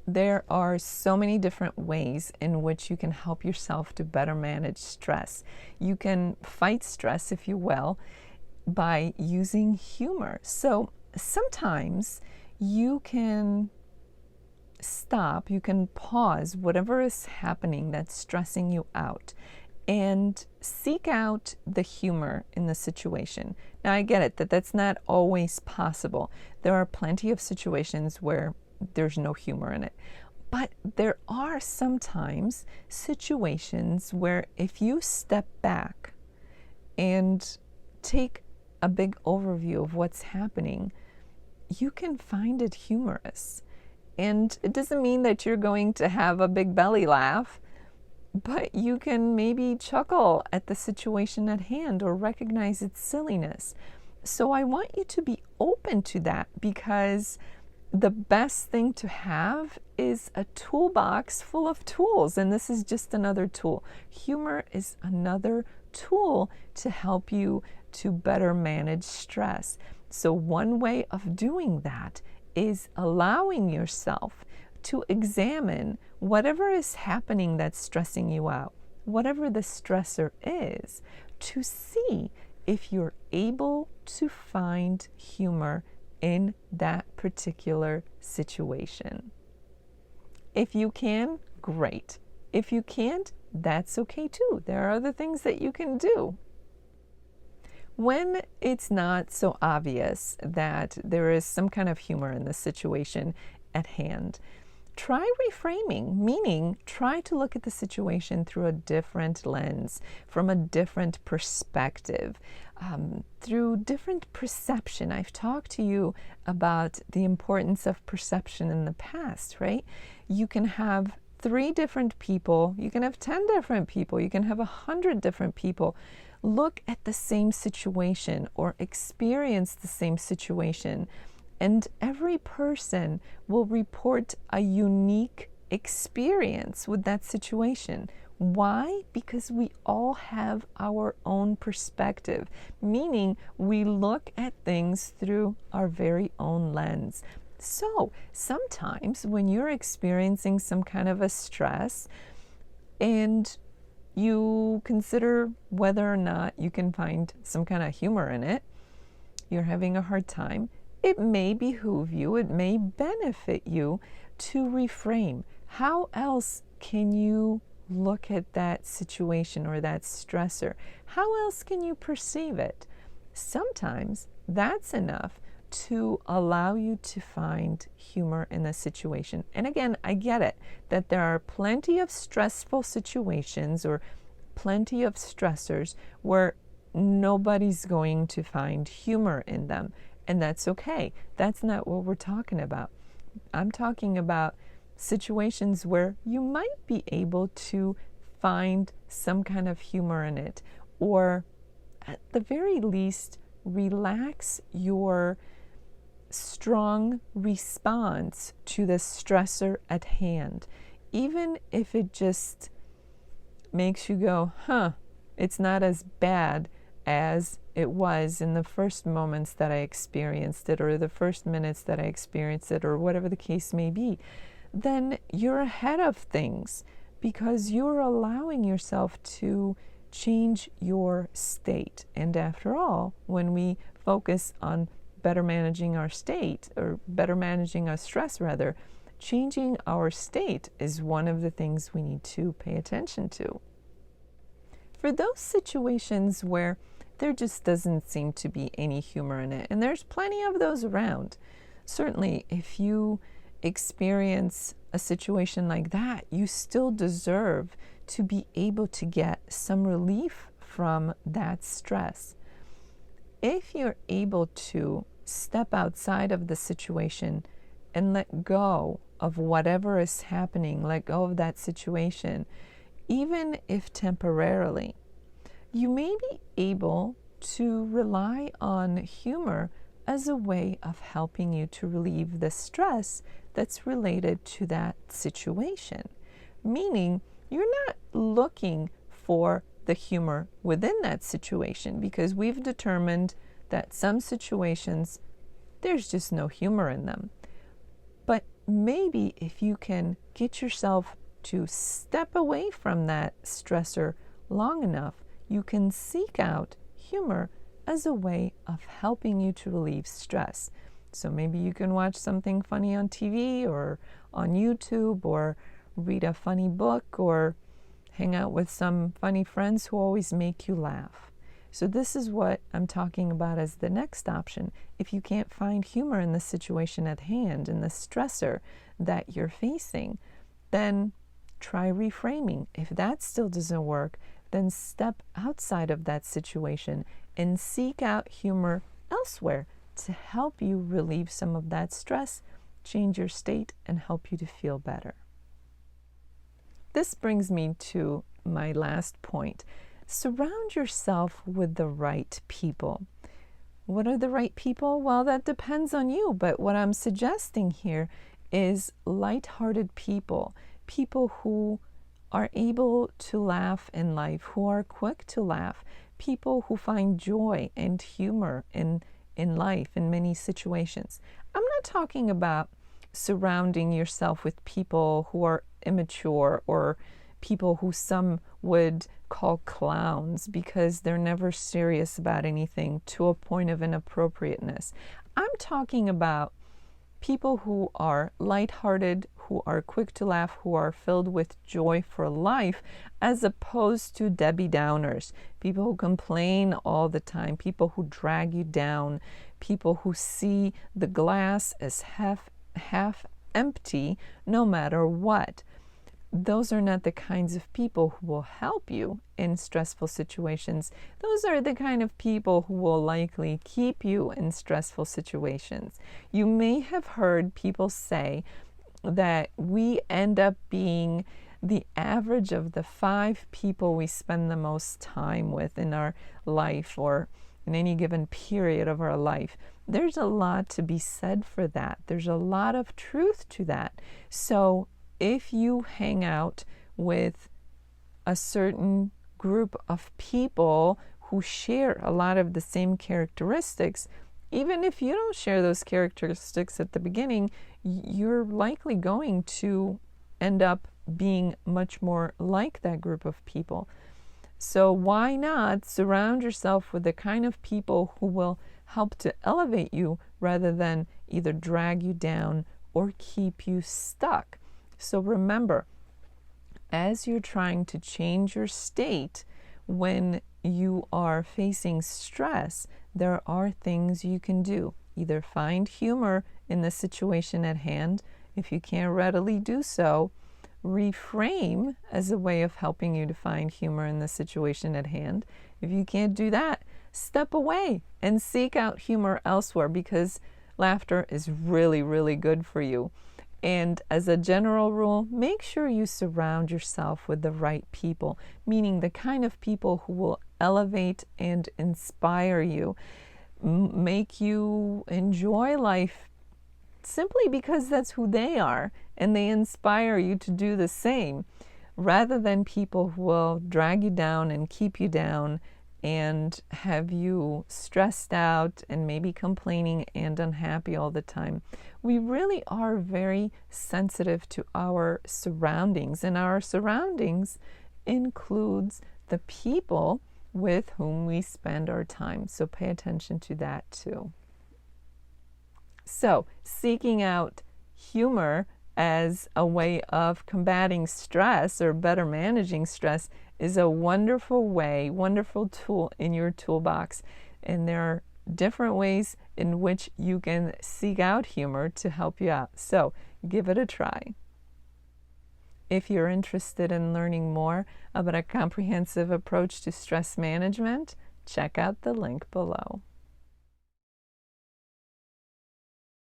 There are so many different ways in which you can help yourself to better manage stress. You can fight stress, if you will, by using humor. So sometimes you can stop, you can pause whatever is happening that's stressing you out and seek out the humor in the situation. Now, I get it that that's not always possible. There are plenty of situations where there's no humor in it. But there are sometimes situations where if you step back and take a big overview of what's happening, you can find it humorous. And it doesn't mean that you're going to have a big belly laugh, but you can maybe chuckle at the situation at hand or recognize its silliness. So I want you to be open to that, because the best thing to have is a toolbox full of tools, and this is just another tool. Humor is another tool to help you to better manage stress. So one way of doing that is allowing yourself to examine whatever is happening that's stressing you out, whatever the stressor is, to see if you're able to find humor in that particular situation. If you can, great. If you can't, that's okay too. There are other things that you can do. When it's not so obvious that there is some kind of humor in the situation at hand, try reframing, meaning try to look at the situation through a different lens, from a different perspective, through different perception. I've talked to you about the importance of perception in the past, right? You can have 3 different people, you can have 10 different people, you can have 100 different people look at the same situation or experience the same situation, and every person will report a unique experience with that situation. Why? Because we all have our own perspective, meaning we look at things through our very own lens. So sometimes when you're experiencing some kind of a stress and you consider whether or not you can find some kind of humor in it, you're having a hard time, it may behoove you, it may benefit you to reframe. How else can you look at that situation or that stressor? How else can you perceive it? Sometimes that's enough to allow you to find humor in the situation. And again, I get it that there are plenty of stressful situations or plenty of stressors where nobody's going to find humor in them. And that's okay. That's not what we're talking about. I'm talking about situations where you might be able to find some kind of humor in it, or at the very least, relax your strong response to the stressor at hand, even if it just makes you go, it's not as bad as it was in the first moments that I experienced it, or the first minutes that I experienced it, or whatever the case may be. Then you're ahead of things, because you're allowing yourself to change your state. And after all, when we focus on better managing our state, or better managing our stress rather, changing our state is one of the things we need to pay attention to. For those situations where there just doesn't seem to be any humor in it, and there's plenty of those around, certainly if you experience a situation like that, you still deserve to be able to get some relief from that stress. If you're able to step outside of the situation and let go of whatever is happening, let go of that situation, even if temporarily, you may be able to rely on humor as a way of helping you to relieve the stress that's related to that situation. Meaning, you're not looking for the humor within that situation, because we've determined that some situations, there's just no humor in them. But maybe if you can get yourself to step away from that stressor long enough, you can seek out humor as a way of helping you to relieve stress. So maybe you can watch something funny on TV or on YouTube, or read a funny book, or hang out with some funny friends who always make you laugh. So this is what I'm talking about as the next option. If you can't find humor in the situation at hand, in the stressor that you're facing, then try reframing. If that still doesn't work, then step outside of that situation and seek out humor elsewhere to help you relieve some of that stress, change your state, and help you to feel better. This brings me to my last point. Surround yourself with the right people. What are the right people? Well, that depends on you, but what I'm suggesting here is lighthearted people, people who are able to laugh in life, who are quick to laugh, people who find joy and humor in life, in many situations. I'm not talking about surrounding yourself with people who are immature, or people who some would call clowns because they're never serious about anything to a point of inappropriateness. I'm talking about people who are lighthearted, who are quick to laugh, who are filled with joy for life, as opposed to Debbie Downers, people who complain all the time, people who drag you down, people who see the glass as half empty no matter what. Those are not the kinds of people who will help you in stressful situations. Those are the kind of people who will likely keep you in stressful situations. You may have heard people say that we end up being the average of the 5 people we spend the most time with in our life, or in any given period of our life. There's a lot to be said for that. There's a lot of truth to that. So if you hang out with a certain group of people who share a lot of the same characteristics, even if you don't share those characteristics at the beginning, you're likely going to end up being much more like that group of people. So why not surround yourself with the kind of people who will help to elevate you rather than either drag you down or keep you stuck? So remember, as you're trying to change your state when you are facing stress, there are things you can do. Either find humor in the situation at hand. If you can't readily do so, reframe as a way of helping you to find humor in the situation at hand. If you can't do that, step away and seek out humor elsewhere, because laughter is really, really good for you. And as a general rule, make sure you surround yourself with the right people, meaning the kind of people who will elevate and inspire you, make you enjoy life simply because that's who they are, and they inspire you to do the same, rather than people who will drag you down and keep you down and have you stressed out and maybe complaining and unhappy all the time. We really are very sensitive to our surroundings, and our surroundings includes the people with whom we spend our time. So pay attention to that too. So seeking out humor as a way of combating stress or better managing stress is a wonderful way, wonderful tool in your toolbox. And there are different ways in which you can seek out humor to help you out. So give it a try. If you're interested in learning more about a comprehensive approach to stress management, check out the link below.